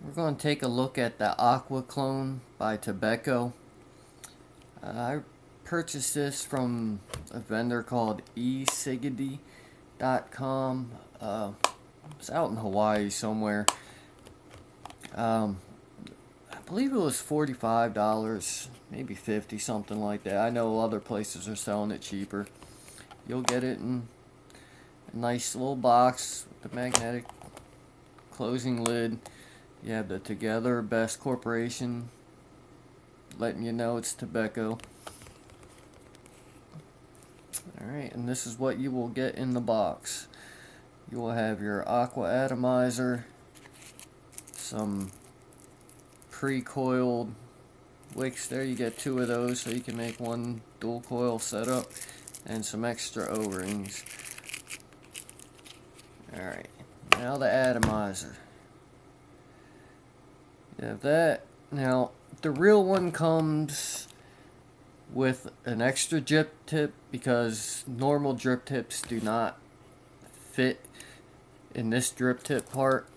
We're going to take a look at the Aqua clone by Tobeco. I purchased this from a vendor called Eciggity.com. It's out in Hawaii somewhere. I believe it was $45, maybe 50, something like that. I know other places are selling it cheaper. You'll get it in a nice little box with the magnetic closing lid. You have the Together Best Corporation letting you know it's tobeco. Alright, and this is what you will get in the box. You will have your Aqua Atomizer, some pre-coiled wicks there. You get 2 of those so you can make one dual coil setup, and some extra O-rings. Alright, now the atomizer. You have that. Now, the real one comes with an extra drip tip because normal drip tips do not fit in this drip tip part.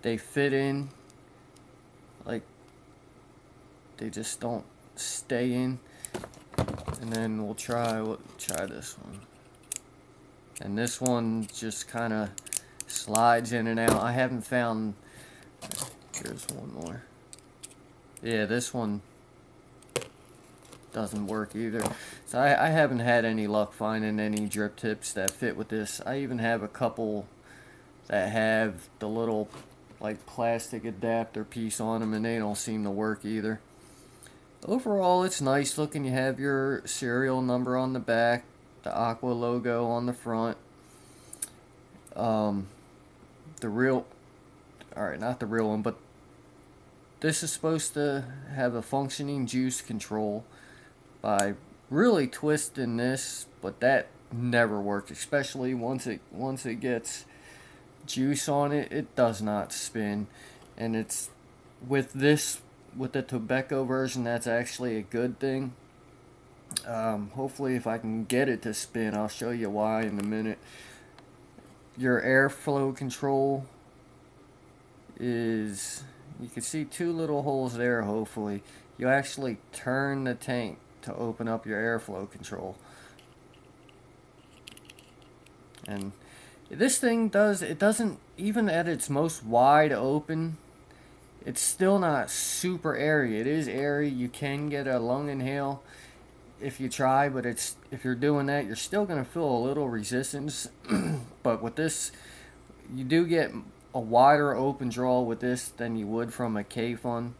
They fit in, like, they just don't stay in. And then we'll try this one. And this one just kind of slides in and out. I haven't found, here's one more. Yeah, this one doesn't work either. So I haven't had any luck finding any drip tips that fit with this. I even have a couple that have the little like plastic adapter piece on them, and they don't seem to work either. Overall, it's nice looking. You have your serial number on the back, the Aqua logo on the front. Not the real one, but this is supposed to have a functioning juice control by really twisting this, but that never works, especially once it gets juice on it. It does not spin, and it's with the tobeco version, that's actually a good thing. Hopefully if I can get it to spin, I'll show you why in a minute. Your airflow control is, you can see 2 little holes there. Hopefully you actually turn the tank to open up your airflow control. And this thing doesn't, even at its most wide open, it's still not super airy. It is airy. You can get a lung inhale if you try, but if you're doing that, you're still going to feel a little resistance. But with this, you do get a wider open draw with this than you would from a K-Fun,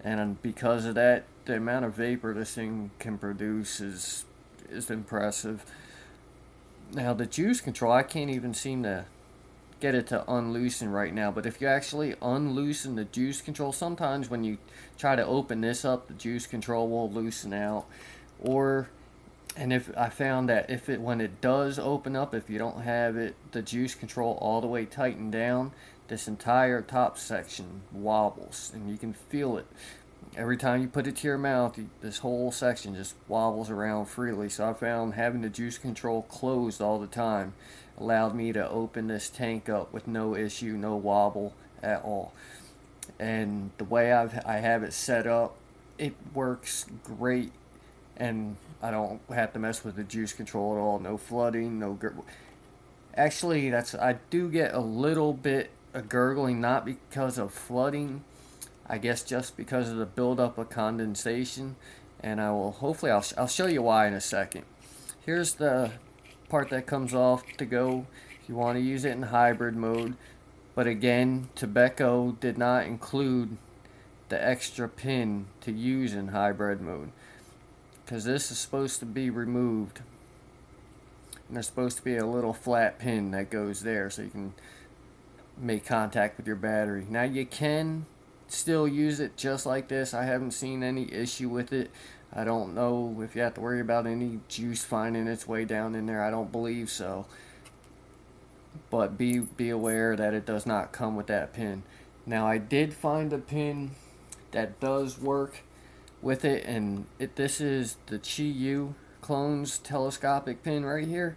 and because of that, the amount of vapor this thing can produce is impressive. Now the juice control, I can't even seem to get it to unloosen right now, but if you actually unloosen the juice control, sometimes when you try to open this up, the juice control will loosen out. And if I found that when it does open up, if you don't have the juice control all the way tightened down, this entire top section wobbles, and you can feel it. Every time you put it to your mouth, this whole section just wobbles around freely. So I found having the juice control closed all the time allowed me to open this tank up with no issue, no wobble at all. And the way I have it set up, it works great, and I don't have to mess with the juice control at all. No flooding, no actually, I do get a little bit of gurgling, not because of flooding, I guess just because of the buildup of condensation, and I'll show you why in a second. Here's the part that comes off to go if you want to use it in hybrid mode. But again, Tobeco did not include the extra pin to use in hybrid mode, because this is supposed to be removed, and there's supposed to be a little flat pin that goes there so you can make contact with your battery. Now you can still use it just like this. I haven't seen any issue with it. I don't know if you have to worry about any juice finding its way down in there. I don't believe so, but be aware that it does not come with that pin. Now I did find a pin that does work with it, and this is the Chi clone's telescopic pin right here.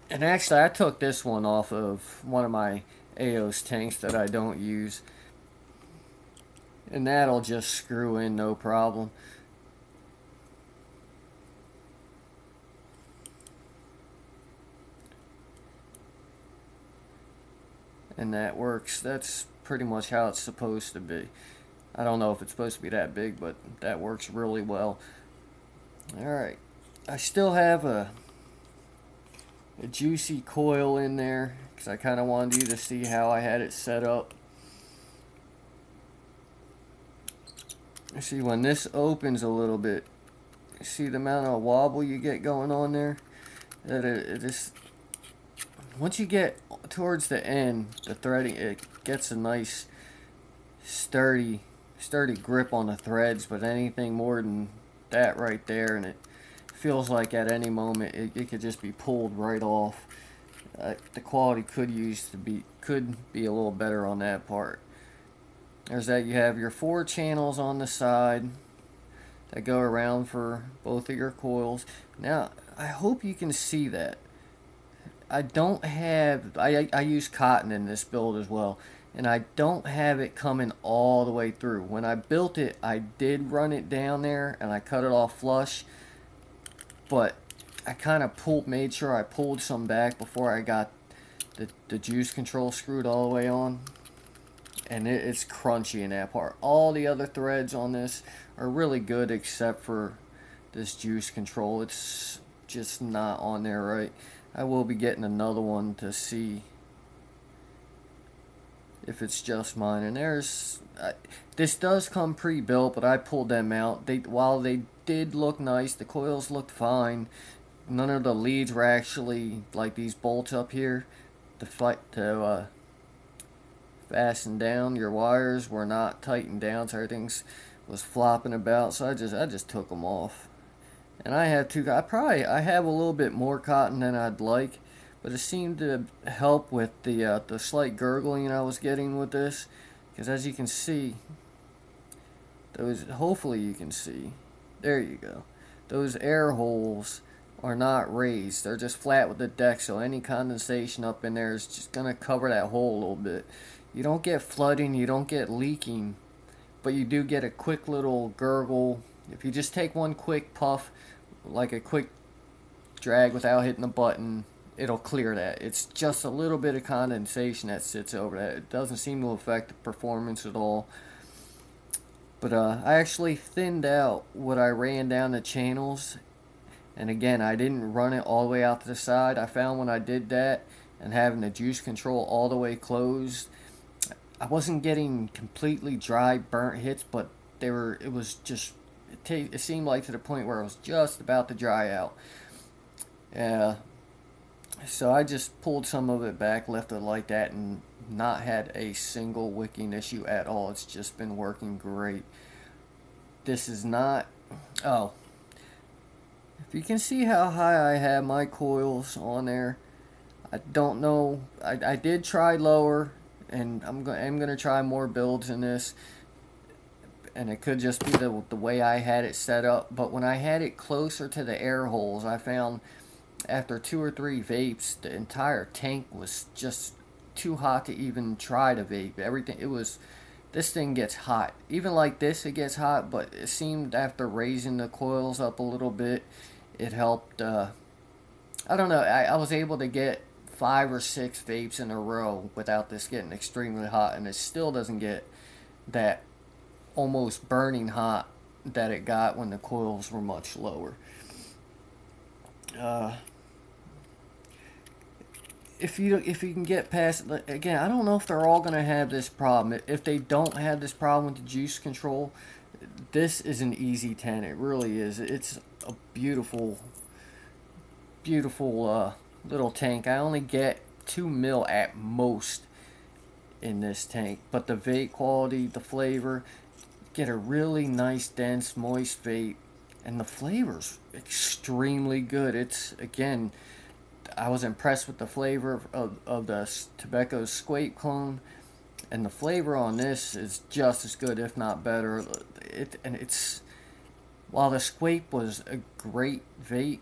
And actually I took this one off of one of my AOS tanks that I don't use. And that'll just screw in no problem. And that works. That's pretty much how it's supposed to be. I don't know if it's supposed to be that big, but that works really well. Alright. I still have a juicy coil in there because I kind of wanted you to see how I had it set up. See, when this opens a little bit, see the amount of wobble you get going on there? That it just, once you get towards the end, the threading, it gets a nice sturdy grip on the threads, but anything more than that right there, and it feels like at any moment it could just be pulled right off. The quality could be a little better on that part. There's that. You have your 4 channels on the side that go around for both of your coils. Now, I hope you can see that. I don't have, I use cotton in this build as well, and I don't have it coming all the way through. When I built it, I did run it down there and I cut it off flush, but I kind of made sure I pulled some back before I got the juice control screwed all the way on. And it's crunchy in that part. All the other threads on this are really good except for this juice control. It's just not on there right. I will be getting another one to see if it's just mine. And this does come pre-built, but I pulled them out. While they did look nice, the coils looked fine. None of the leads were actually like these bolts up here to fasten down. Your wires were not tightened down, so everything was flopping about. So I just took them off. And I have I have a little bit more cotton than I'd like, but it seemed to help with the slight gurgling I was getting with this, because as you can see, hopefully you can see, there you go, those air holes are not raised. They're just flat with the deck, so any condensation up in there is just gonna cover that hole a little bit. You don't get flooding, you don't get leaking, but you do get a quick little gurgle. If you just take one quick puff, like a quick drag without hitting the button, it'll clear that. It's just a little bit of condensation that sits over that. It doesn't seem to affect the performance at all. But I actually thinned out what I ran down the channels. And again, I didn't run it all the way out to the side. I found when I did that and having the juice control all the way closed, I wasn't getting completely dry, burnt hits, but it seemed like to the point where it was just about to dry out. So I just pulled some of it back, left it like that, and not had a single wicking issue at all. It's just been working great. This is not, oh, if you can see how high I have my coils on there, I don't know, I did try lower, and I'm gonna try more builds in this, and it could just be the way I had it set up. But when I had it closer to the air holes, I found after 2 or 3 vapes, the entire tank was just too hot to even try to vape. This thing gets hot. Even like this, it gets hot, but it seemed after raising the coils up a little bit, it helped. I don't know, I was able to get 5 or 6 vapes in a row without this getting extremely hot, and it still doesn't get that almost burning hot that it got when the coils were much lower. If you can get past, again, I don't know if they're all going to have this problem. If they don't have this problem with the juice control, this is an easy 10. It really is. It's a beautiful little tank. I only get 2 mil at most in this tank, but the vape quality, the flavor, get a really nice, dense, moist vape, and the flavor's extremely good. Again, I was impressed with the flavor of the tobeco squape clone, and the flavor on this is just as good, if not better. While the squape was a great vape,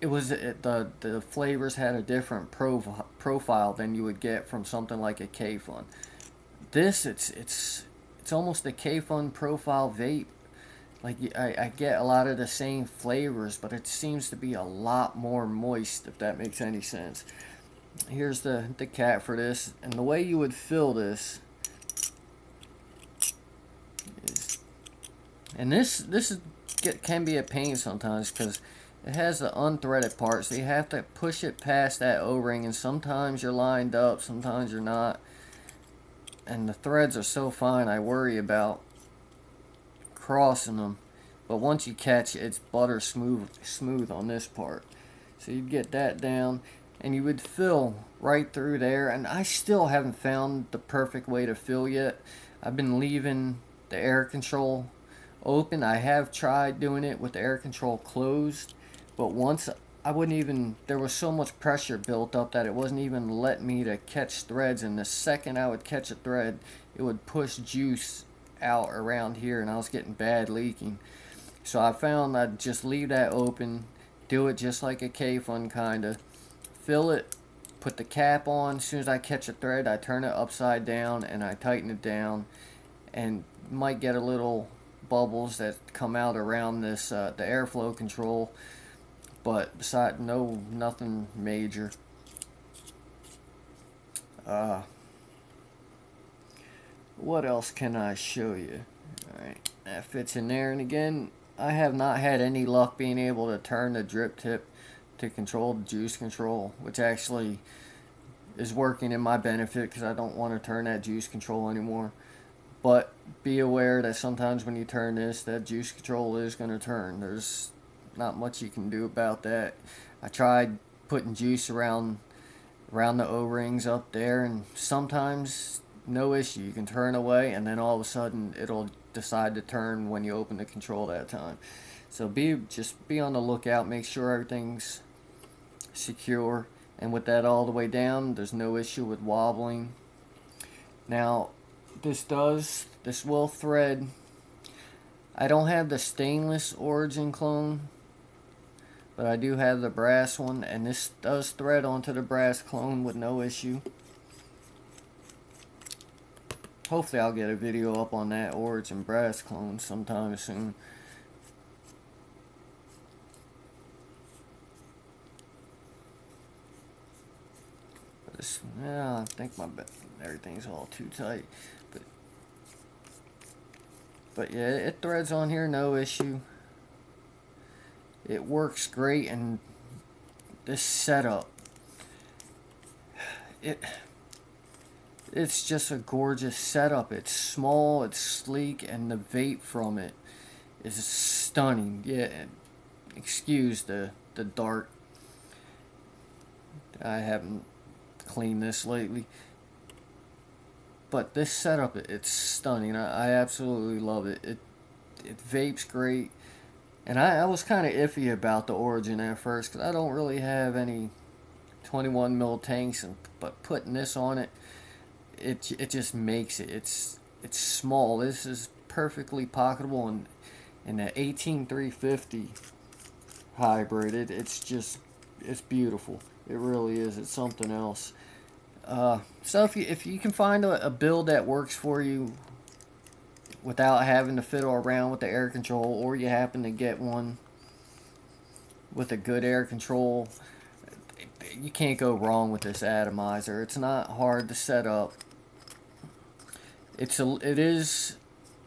the flavors had a different profile than you would get from something like a K-Fun. This it's almost a K-Fun profile vape. Like I get a lot of the same flavors, but it seems to be a lot more moist, if that makes any sense. Here's the cap for this, and the way you would fill this is, and can be a pain sometimes because it has the unthreaded part, so you have to push it past that O-ring, and sometimes you're lined up, sometimes you're not, and the threads are so fine I worry about crossing them. But once you catch it, it's butter smooth on this part. So you'd get that down, and you would fill right through there. And I still haven't found the perfect way to fill yet. I've been leaving the air control open. I have tried doing it with the air control closed, but once I wouldn't even, there was so much pressure built up that it wasn't even letting me to catch threads, and the second I would catch a thread, it would push juice out around here, and I was getting bad leaking. So I found I'd just leave that open, do it just like a K-Fun kinda, fill it, put the cap on. As soon as I catch a thread, I turn it upside down and I tighten it down, and might get a little bubbles that come out around this the airflow control, but besides, nothing major. What else can I show you? Alright, that fits in there, and again, I have not had any luck being able to turn the drip tip to control the juice control, which actually is working in my benefit because I don't want to turn that juice control anymore. But be aware that sometimes when you turn this, that juice control is going to turn. There's not much you can do about that. I tried putting juice around the O-rings up there, and sometimes no issue, you can turn away, and then all of a sudden it'll decide to turn when you open the control that time. So just be on the lookout, make sure everything's secure, and with that all the way down, there's no issue with wobbling. Now this will thread. I don't have the stainless origin clone, but I do have the brass one, and this does thread onto the brass clone with no issue. Hopefully I'll get a video up on that origin brass clone sometime soon. I think everything's all too tight, but yeah, it threads on here, no issue. It works great, and this setup, it's just a gorgeous setup. It's small, it's sleek, and the vape from it is stunning. Yeah, excuse the dart. I haven't cleaned this lately, but this setup, it's stunning. I absolutely love it. It vapes great, and I was kind of iffy about the origin at first because I don't really have any 21 mil tanks, but putting this on it, it just makes it. It's small. This is perfectly pocketable, and in the 18350 hybrid, it's beautiful. It really is. It's something else. So if you can find a build that works for you without having to fiddle around with the air control, or you happen to get one with a good air control, you can't go wrong with this atomizer. It's not hard to set up. It is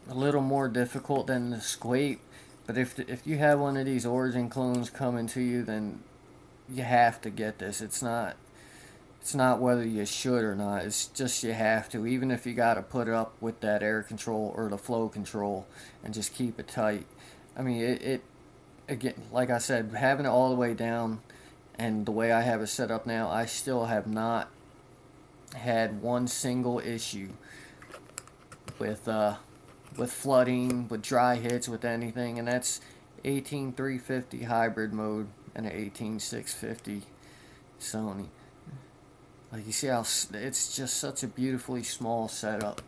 a little more difficult than the Squape, but if you have one of these origin clones coming to you, then you have to get this. It's not whether you should or not. It's just you have to, even if you got to put it up with that air control or the flow control and just keep it tight. I mean, it again, like I said, having it all the way down and the way I have it set up now, I still have not had one single issue with flooding, with dry hits, with anything, and that's 18350 hybrid mode and an 18650 Sony. Like, you see how it's just such a beautifully small setup.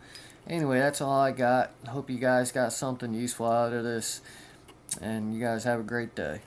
Anyway, that's all I got. Hope you guys got something useful out of this, and you guys have a great day.